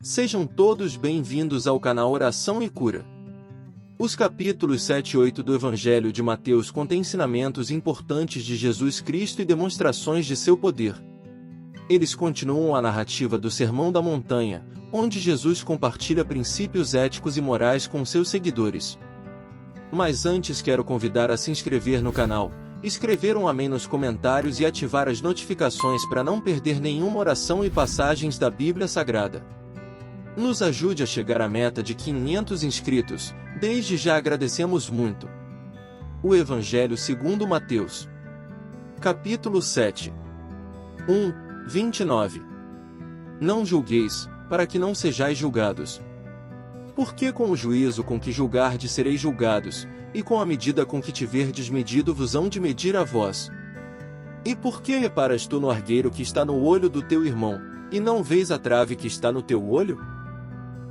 Sejam todos bem-vindos ao canal Oração e Cura. Os capítulos 7 e 8 do Evangelho de Mateus contêm ensinamentos importantes de Jesus Cristo e demonstrações de seu poder. Eles continuam a narrativa do Sermão da Montanha, onde Jesus compartilha princípios éticos e morais com seus seguidores. Mas antes quero convidar a se inscrever no canal, escrever um amém nos comentários e ativar as notificações para não perder nenhuma oração e passagens da Bíblia Sagrada. Nos ajude a chegar à meta de 500 inscritos, desde já agradecemos muito. O Evangelho segundo Mateus. Capítulo 7. 29. Não julgueis, para que não sejais julgados. Porque com o juízo com que julgardes sereis julgados, e com a medida com que tiverdes medido vos hão de medir a vós. E por que reparas tu no argueiro que está no olho do teu irmão, e não vês a trave que está no teu olho?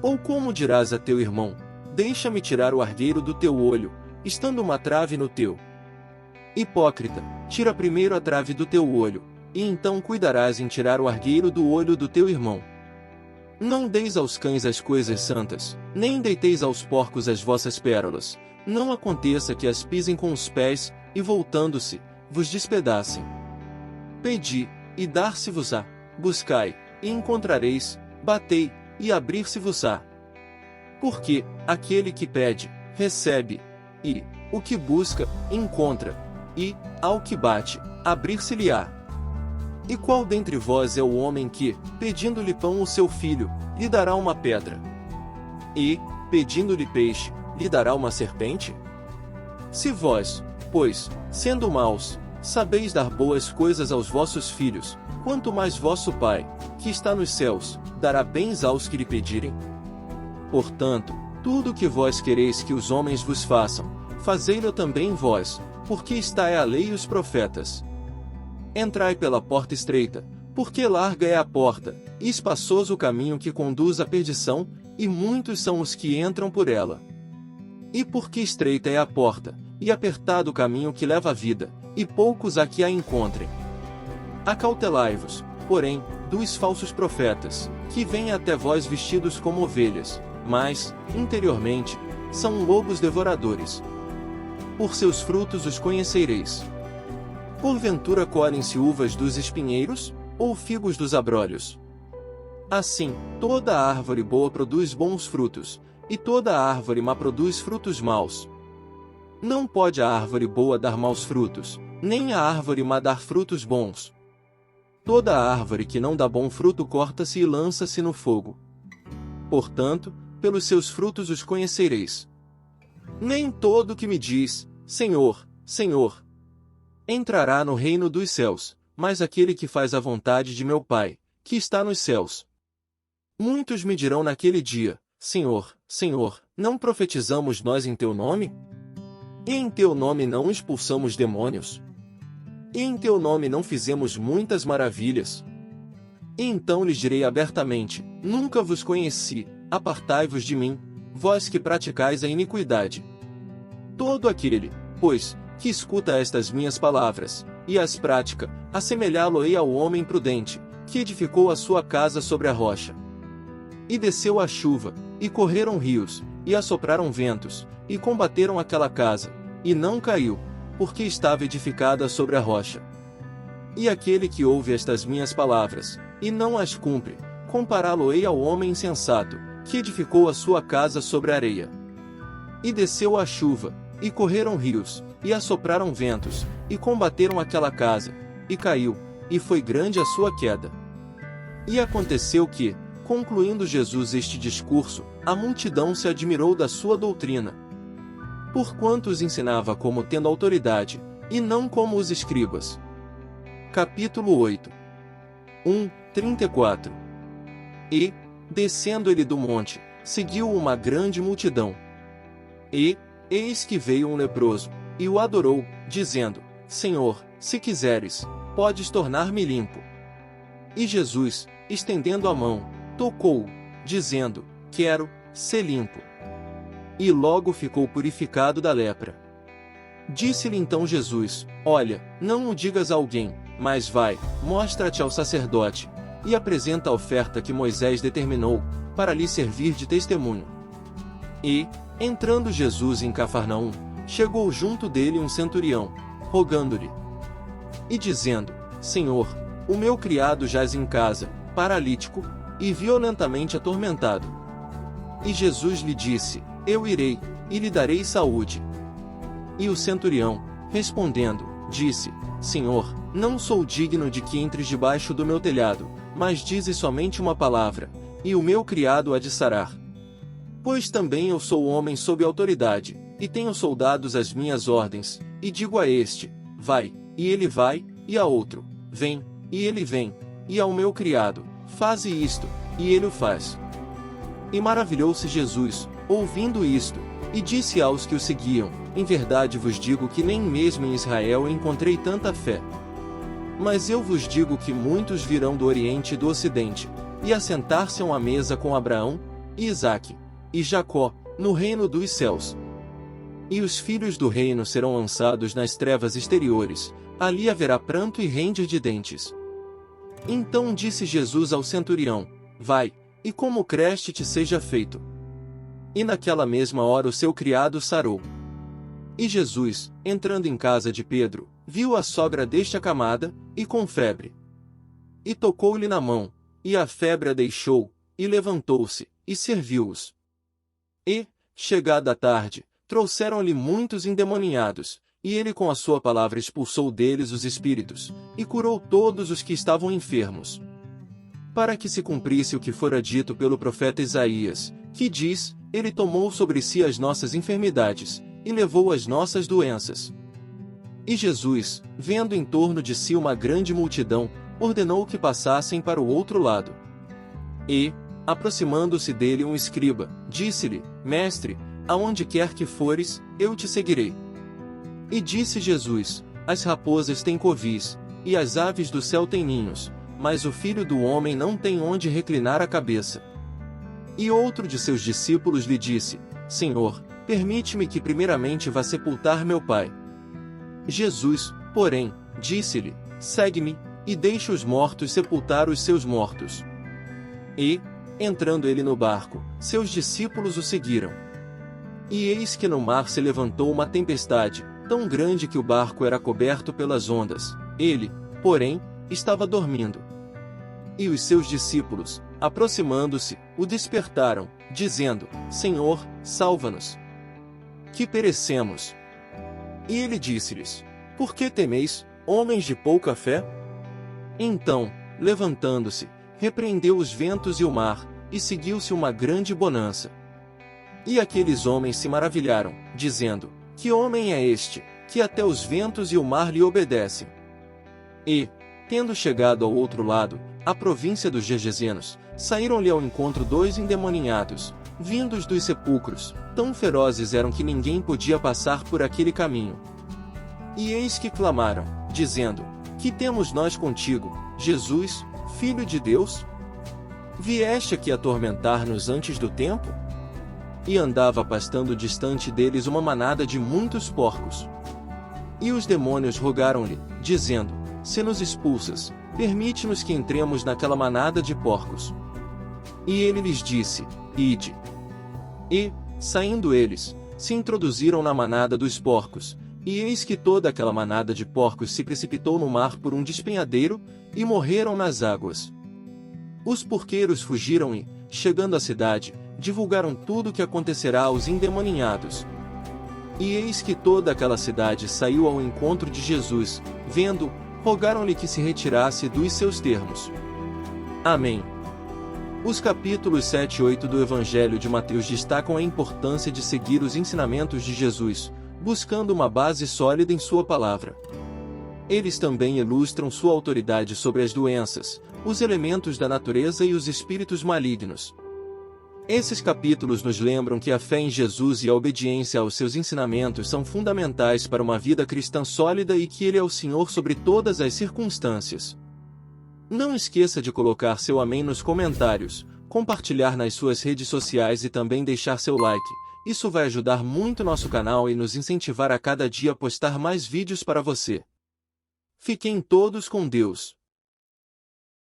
Ou como dirás a teu irmão, deixa-me tirar o argueiro do teu olho, estando uma trave no teu? Hipócrita, tira primeiro a trave do teu olho, e então cuidarás em tirar o argueiro do olho do teu irmão. Não deis aos cães as coisas santas, nem deiteis aos porcos as vossas pérolas, não aconteça que as pisem com os pés, e voltando-se, vos despedacem. Pedi, e dar-se-vos-á, buscai, e encontrareis, batei, e abrir-se-vos-á. Porque aquele que pede, recebe, e o que busca, encontra, e ao que bate, abrir-se-lhe-á. E qual dentre vós é o homem que, pedindo-lhe pão o seu filho, lhe dará uma pedra? E, pedindo-lhe peixe, lhe dará uma serpente? Se vós, pois, sendo maus, sabeis dar boas coisas aos vossos filhos, quanto mais vosso Pai, que está nos céus, dará bens aos que lhe pedirem? Portanto, tudo o que vós quereis que os homens vos façam, fazei-lo também vós, porque está a lei e os profetas. Entrai pela porta estreita, porque larga é a porta, e espaçoso o caminho que conduz à perdição, e muitos são os que entram por ela. E porque estreita é a porta, e apertado o caminho que leva à vida, e poucos há que a encontrem. Acautelai-vos, porém, dos falsos profetas, que vêm até vós vestidos como ovelhas, mas, interiormente, são lobos devoradores. Por seus frutos os conhecereis. Porventura colhem-se uvas dos espinheiros, ou figos dos abrolhos? Assim, toda árvore boa produz bons frutos, e toda árvore má produz frutos maus. Não pode a árvore boa dar maus frutos, nem a árvore má dar frutos bons. Toda árvore que não dá bom fruto corta-se e lança-se no fogo. Portanto, pelos seus frutos os conhecereis. Nem todo que me diz, Senhor, Senhor, entrará no reino dos céus, mas aquele que faz a vontade de meu Pai, que está nos céus. Muitos me dirão naquele dia, Senhor, Senhor, não profetizamos nós em teu nome? E em teu nome não expulsamos demônios? E em teu nome não fizemos muitas maravilhas? E então lhes direi abertamente, nunca vos conheci, apartai-vos de mim, vós que praticais a iniquidade. Todo aquele, pois, que escuta estas minhas palavras, e as pratica, assemelhá-lo-ei ao homem prudente, que edificou a sua casa sobre a rocha. E desceu a chuva, e correram rios, e assopraram ventos, e combateram aquela casa, e não caiu, porque estava edificada sobre a rocha. E aquele que ouve estas minhas palavras, e não as cumpre, compará-lo-ei ao homem insensato, que edificou a sua casa sobre a areia. E desceu a chuva, e correram rios, e assopraram ventos, e combateram aquela casa, e caiu, e foi grande a sua queda. E aconteceu que, concluindo Jesus este discurso, a multidão se admirou da sua doutrina. Porquanto os ensinava como tendo autoridade, e não como os escribas. Capítulo 8. 34. E, descendo ele do monte, seguiu uma grande multidão. E, eis que veio um leproso, e o adorou, dizendo, Senhor, se quiseres, podes tornar-me limpo. E Jesus, estendendo a mão, tocou-o, dizendo, quero, ser limpo. E logo ficou purificado da lepra. Disse-lhe então Jesus, olha, não o digas a alguém, mas vai, mostra-te ao sacerdote, e apresenta a oferta que Moisés determinou, para lhe servir de testemunho. E, entrando Jesus em Cafarnaum, chegou junto dele um centurião, rogando-lhe e dizendo: Senhor, o meu criado jaz em casa, paralítico, e violentamente atormentado. E Jesus lhe disse: Eu irei, e lhe darei saúde. E o centurião, respondendo, disse: Senhor, não sou digno de que entres debaixo do meu telhado, mas dize somente uma palavra, e o meu criado há de sarar. Pois também eu sou homem sob autoridade, e tenho soldados às minhas ordens, e digo a este: vai, e ele vai, e a outro: vem, e ele vem, e ao meu criado: faze isto, e ele o faz. E maravilhou-se Jesus, ouvindo isto, e disse aos que o seguiam: Em verdade vos digo que nem mesmo em Israel encontrei tanta fé. Mas eu vos digo que muitos virão do Oriente e do Ocidente, e assentar-se-ão à mesa com Abraão, e Isaque, e Jacó, no reino dos céus. E os filhos do reino serão lançados nas trevas exteriores, ali haverá pranto e ranger de dentes. Então disse Jesus ao centurião: Vai, e como creste te seja feito. E naquela mesma hora o seu criado sarou. E Jesus, entrando em casa de Pedro, viu a sogra deste acamada, e com febre. E tocou-lhe na mão, e a febre a deixou, e levantou-se, e serviu-os. E, chegada a tarde, trouxeram-lhe muitos endemoniados, e ele com a sua palavra expulsou deles os espíritos, e curou todos os que estavam enfermos. Para que se cumprisse o que fora dito pelo profeta Isaías, que diz: Ele tomou sobre si as nossas enfermidades, e levou as nossas doenças. E Jesus, vendo em torno de si uma grande multidão, ordenou que passassem para o outro lado. E, aproximando-se dele um escriba, disse-lhe: Mestre, aonde quer que fores, eu te seguirei. E disse Jesus: As raposas têm covis, e as aves do céu têm ninhos, mas o Filho do Homem não tem onde reclinar a cabeça. E outro de seus discípulos lhe disse: Senhor, permite-me que primeiramente vá sepultar meu pai. Jesus, porém, disse-lhe: Segue-me, e deixe os mortos sepultar os seus mortos. E, entrando ele no barco, seus discípulos o seguiram. E eis que no mar se levantou uma tempestade, tão grande que o barco era coberto pelas ondas. Ele, porém, estava dormindo. E os seus discípulos, aproximando-se, o despertaram, dizendo: Senhor, salva-nos, que perecemos. E ele disse-lhes: Por que temeis, homens de pouca fé? Então, levantando-se, repreendeu os ventos e o mar, e seguiu-se uma grande bonança. E aqueles homens se maravilharam, dizendo: Que homem é este, que até os ventos e o mar lhe obedecem? E, tendo chegado ao outro lado, a província dos Gergesenos, saíram-lhe ao encontro 2 endemoninhados, vindos dos sepulcros, tão ferozes eram que ninguém podia passar por aquele caminho. E eis que clamaram, dizendo: Que temos nós contigo, Jesus, Filho de Deus? Vieste aqui atormentar-nos antes do tempo? E andava pastando distante deles uma manada de muitos porcos. E os demônios rogaram-lhe, dizendo: Se nos expulsas, permite-nos que entremos naquela manada de porcos. E ele lhes disse: Ide. E, saindo eles, se introduziram na manada dos porcos, e eis que toda aquela manada de porcos se precipitou no mar por um despenhadeiro, e morreram nas águas. Os porqueiros fugiram e, chegando à cidade, divulgaram tudo o que acontecerá aos endemoninhados. E eis que toda aquela cidade saiu ao encontro de Jesus, vendo, rogaram-lhe que se retirasse dos seus termos. Amém. Os capítulos 7 e 8 do Evangelho de Mateus destacam a importância de seguir os ensinamentos de Jesus, buscando uma base sólida em sua palavra. Eles também ilustram sua autoridade sobre as doenças, os elementos da natureza e os espíritos malignos. Esses capítulos nos lembram que a fé em Jesus e a obediência aos seus ensinamentos são fundamentais para uma vida cristã sólida e que Ele é o Senhor sobre todas as circunstâncias. Não esqueça de colocar seu amém nos comentários, compartilhar nas suas redes sociais e também deixar seu like. Isso vai ajudar muito nosso canal e nos incentivar a cada dia postar mais vídeos para você. Fiquem todos com Deus.